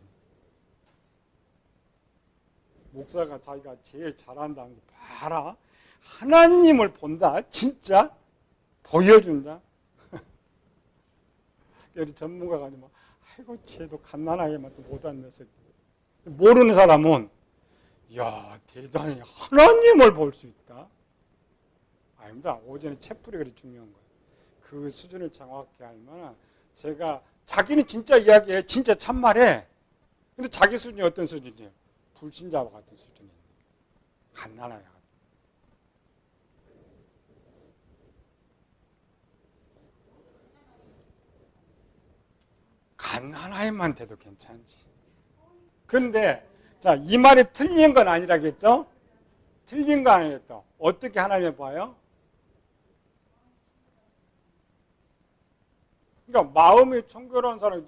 목사가 자기가 제일 잘한다면서 봐라. 하나님을 본다. 진짜 보여준다. 우리 전문가가 뭐, 아이고 쟤도 갓난아이만 또 못한 녀석. 모르는 사람은 야 대단히 하나님을 볼 수 있다. 아닙니다. 오전에 채플이 그리 중요한 거예요. 그 수준을 정확히 알면 제가 자기는 진짜 이야기해, 진짜 참말해. 근데 자기 수준이 어떤 수준이에요? 불신자와 같은 수준이에요. 갓난아이야. 갓난아이만 돼도 괜찮지. 그런데 자, 이 말이 틀린 건 아니라겠죠? 틀린 거 아니겠죠? 어떻게 하나님을 봐요? 그러니까 마음이 청결한 사람이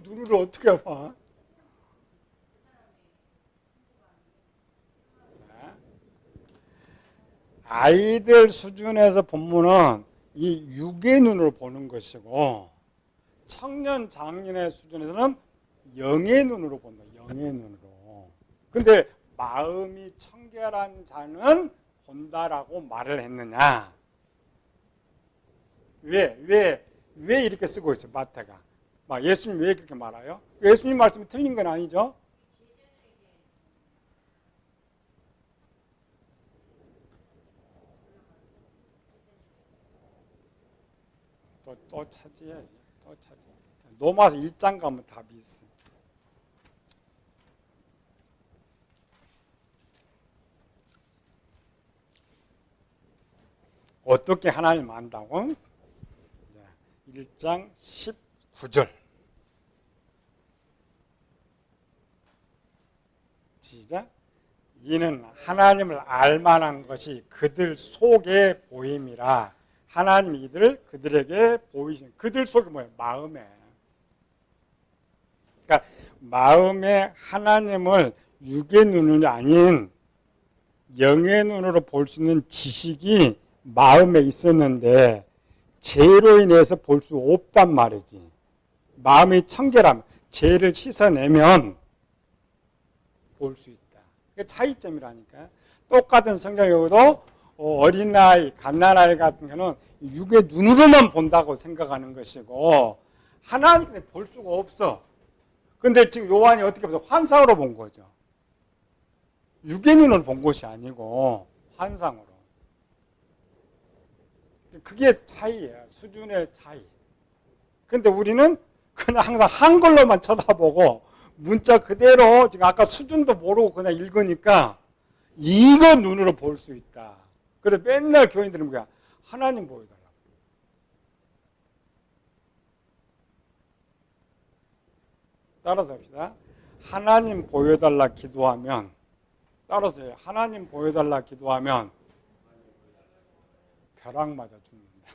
눈으로 어떻게 봐? 자, 아이들 수준에서 본문은 이 육의 눈으로 보는 것이고 청년 장년의 수준에서는 영의 눈으로 본다. 영의 눈으로. 근데 마음이 청결한 자는 본다라고 말을 했느냐? 왜 이렇게 쓰고 있어요? 마태가. 막 예수님 왜 그렇게 말해요? 예수님 말씀이 틀린 건 아니죠? 또 찾아야지. 또 찾아. 로마서 1장 가면 답이 있어. 어떻게 하나님 안다고? 1장 19절. 시작. 이는 하나님을 알만한 것이 그들 속에 보임이라. 하나님이 이들을 그들에게 보이신. 그들 속이 뭐예요? 마음에. 그러니까 마음에 하나님을 육의 눈이 아닌 영의 눈으로 볼 수 있는 지식이 마음에 있었는데 죄로 인해서 볼 수 없단 말이지. 마음이 청결하면 죄를 씻어내면 볼 수 있다. 그게 차이점이라니까. 똑같은 성경에도 어린아이, 갓난아이 같은 경우는 육의 눈으로만 본다고 생각하는 것이고 하나님께 볼 수가 없어. 근데 지금 요한이 어떻게 보세요? 환상으로 본 거죠. 육의 눈으로 본 것이 아니고 환상으로. 그게 차이예요. 수준의 차이. 근데 우리는 그냥 항상 한글로만 쳐다보고 문자 그대로 지금 아까 수준도 모르고 그냥 읽으니까 이거 눈으로 볼 수 있다. 그래서 맨날 교인들은 뭐야? 하나님 보여달라고. 따라서 합시다. 하나님 보여달라 기도하면 따라서 해요. 하나님 보여달라 기도하면 벼락 맞아 죽는다.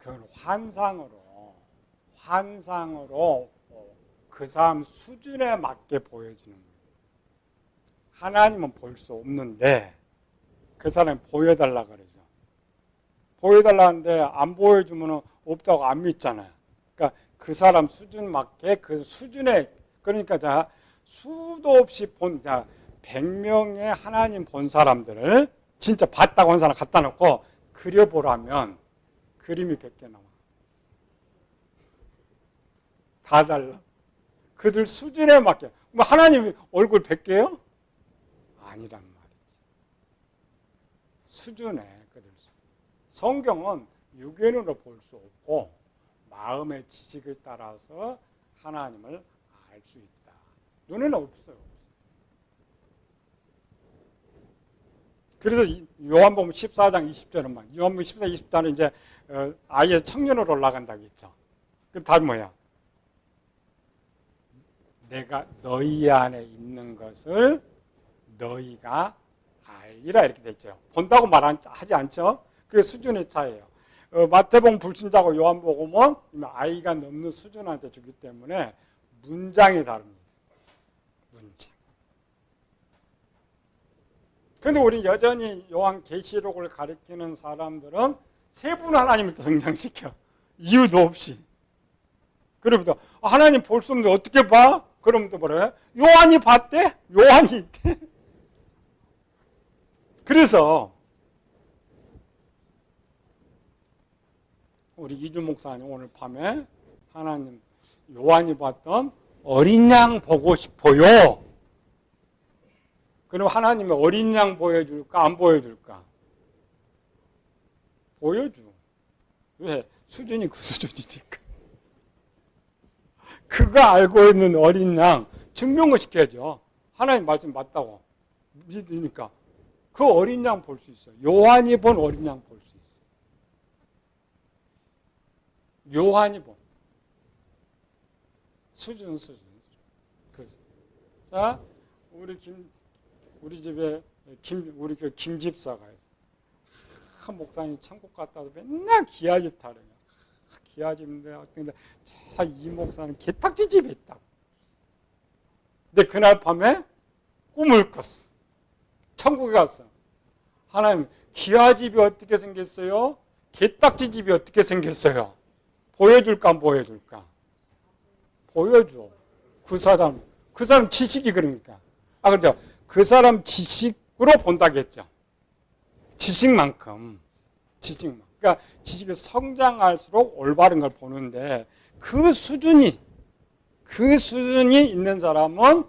그건 환상으로 그 사람 수준에 맞게 보여주는 거예요. 하나님은 볼 수 없는데 그 사람이 보여달라 그러죠. 보여달라는데 안 보여주면 없다고 안 믿잖아요. 그러니까 그 사람 수준 맞게 그 수준에, 그러니까 자 수도 없이 본, 자 100명의 하나님 본 사람들을 진짜 봤다고 한 사람 갖다 놓고 그려보라면 그림이 100개 나와. 다 달라. 그들 수준에 맞게. 뭐 하나님 얼굴 100개요? 아니란 말이지. 수준에 그들 수준. 성경은 육안으로 볼 수 없고 마음의 지식을 따라서 하나님을 알 수 있다. 눈에는 없어요. 그래서 요한복음 14장 20절은 요한복음 14장 20절은 이제 아예 청년으로 올라간다고 했죠. 그럼 답이 뭐야? 내가 너희 안에 있는 것을 너희가 알리라 이렇게 됐죠. 본다고 말하지 않죠. 그게 수준의 차이예요. 마태복음 불신자고 요한복음은 아이가 넘는 수준한테 주기 때문에 문장이 다릅니다. 문장. 그런데 우리 여전히 요한계시록을 가리키는 사람들은 세 분 하나님을 등장시켜. 이유도 없이. 그러면서 하나님 볼 수 없는데 어떻게 봐? 그러면 또 뭐래요? 요한이 봤대? 요한이 있대? 그래서 우리 이주 목사님 오늘 밤에 하나님 요한이 봤던 어린 양 보고 싶어요. 그럼 하나님이 어린 양 보여줄까? 안 보여줄까? 보여줘. 왜? 수준이 그 수준이니까. 그가 알고 있는 어린 양 증명을 시켜야죠. 하나님 말씀 맞다고 믿으니까 그 어린 양 볼 수 있어요. 요한이 본 어린 양 볼 수 있어요. 요한이 본 수준. 자, 우리 집에 우리 그 김 집사가 있어. 목사님 천국 갔다 와서 맨날 기아집 타래요. 기아집인데 어떤데 이 목사는 개딱지 집에 있다고. 근데 그날 밤에 꿈을 꿨어. 천국에 갔어. 하나님, 기아집이 어떻게 생겼어요? 개딱지 집이 어떻게 생겼어요? 보여줄까 안 보여줄까? 보여줘. 그 사람 지식이 그러니까. 그렇죠. 그 사람 지식으로 본다겠죠. 지식만큼. 그러니까 지식이 성장할수록 올바른 걸 보는데 그 수준이 있는 사람은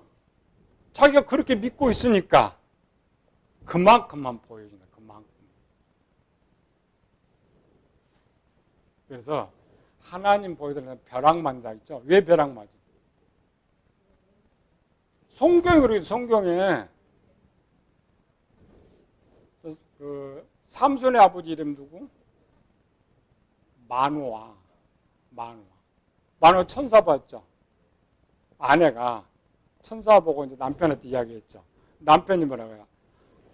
자기가 그렇게 믿고 있으니까 그만큼만 보여준다. 그만큼. 그래서 하나님 보여드리는 벼락 맞는다 있죠. 왜 벼락 맞아? 성경이 그러죠. 성경에 그 삼손의 아버지 이름 누구? 마노아 천사 봤죠. 아내가 천사 보고 이제 남편한테 이야기했죠. 남편이 뭐라고 해요?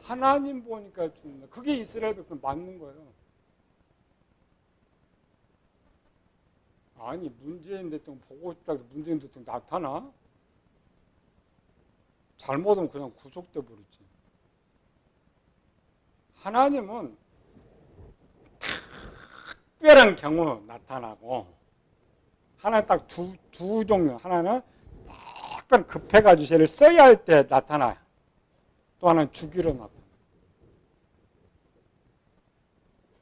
하나님 보니까 죽는다. 그게 이스라엘 백성 맞는 거예요. 아니 문재인 대통령 보고 싶다고 해서 문재인 대통령 나타나? 잘못하면 그냥 구속돼 버리지. 하나님은 특별한 경우 나타나고 하나는 딱 두 종류. 하나는 특별 급해가지고 쟤를 써야 할 때 나타나요. 또 하나는 주기로 나타나요.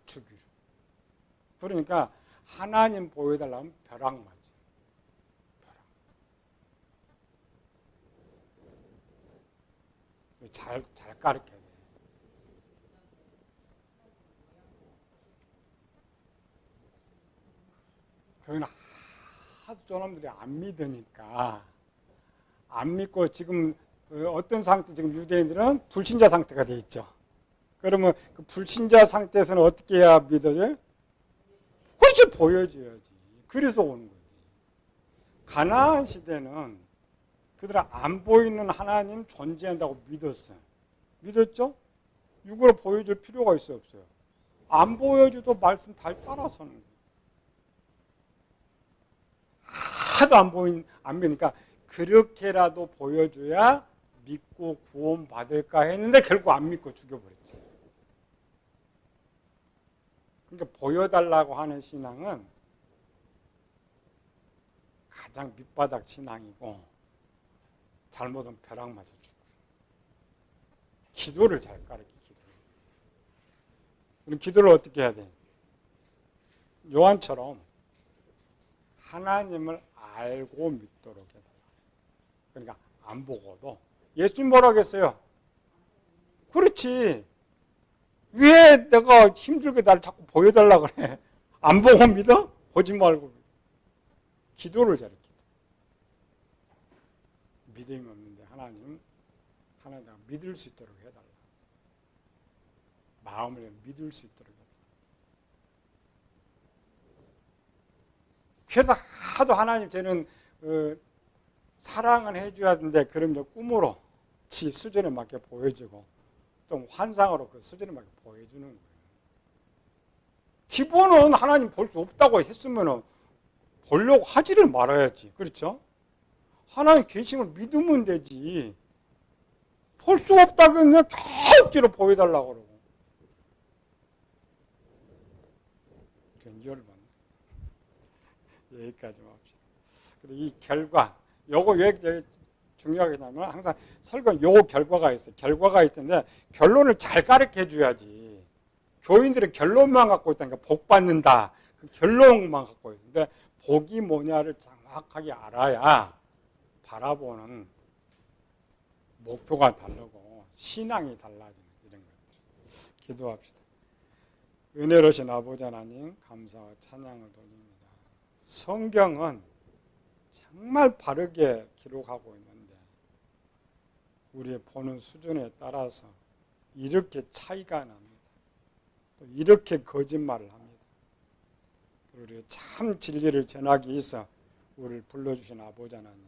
주기로. 그러니까 하나님 보여달라면 벼락 맞아. 잘 가르쳐야 돼. 그건 하도 저놈들이 안 믿으니까 안 믿고 지금 어떤 상태, 지금 유대인들은 불신자 상태가 돼 있죠. 그러면 그 불신자 상태에서는 어떻게 해야 믿어져요? 훨씬 보여줘야지. 그래서 오는 거지. 가나안 시대는 그들은 안 보이는 하나님 존재한다고 믿었어요. 믿었죠? 육으로 보여줄 필요가 있어요, 없어요? 안 보여줘도 말씀 잘 따라서는 거예요. 하도 안 보이니까 그렇게라도 보여줘야 믿고 구원 받을까 했는데 결국 안 믿고 죽여버렸죠. 그러니까 보여달라고 하는 신앙은 가장 밑바닥 신앙이고 잘못은 벼락 맞아 죽고 기도를 잘 가르치기. 우리 기도를 어떻게 해야 돼? 요한처럼 하나님을 알고 믿도록 해달라. 그러니까 안 보고도 예수님 뭐라고 했어요? 그렇지. 왜 내가 힘들게 나를 자꾸 보여달라 그래? 안 보고 믿어? 보지 말고 기도를 잘해. 믿음이 없는데 하나님 믿을 수 있도록 해달라. 마음을 믿을 수 있도록 해달라. 그래도 하도 하나님 쟤는 사랑은 해줘야 되는데 그럼 꿈으로 지 수준에 맞게 보여주고 좀 환상으로 그 수준에 맞게 보여주는 거예요. 기본은 하나님 볼 수 없다고 했으면 보려고 하지를 말아야지. 그렇죠? 하나님 계심을 믿으면 되지. 볼 수 없다고 그냥 억지로 보여달라고 그러고. 열받네. 여기까지만 합시다. 그리고 이 결과, 요거 왜 중요하냐면 항상 설교는 요 결과가 있어요. 결과가 있는데 결론을 잘 가르쳐 줘야지. 교인들은 결론만 갖고 있다니까 복 받는다. 그 결론만 갖고 있는데 복이 뭐냐를 정확하게 알아야 바라보는 목표가 다르고 신앙이 달라지는 이런 것들. 기도합시다. 은혜로신 아버지 하나님 감사와 찬양을 돌립니다. 성경은 정말 바르게 기록하고 있는데 우리의 보는 수준에 따라서 이렇게 차이가 납니다. 또 이렇게 거짓말을 합니다. 우리 참 진리를 전하기 위해서 우리를 불러주신 아버지 하나님,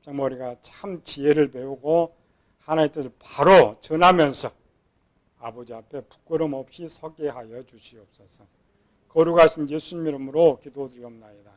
정말 우리가 참 지혜를 배우고 하나님의 뜻을 바로 전하면서 아버지 앞에 부끄럼 없이 서게 하여 주시옵소서. 거룩하신 예수님 이름으로 기도드리옵나이다.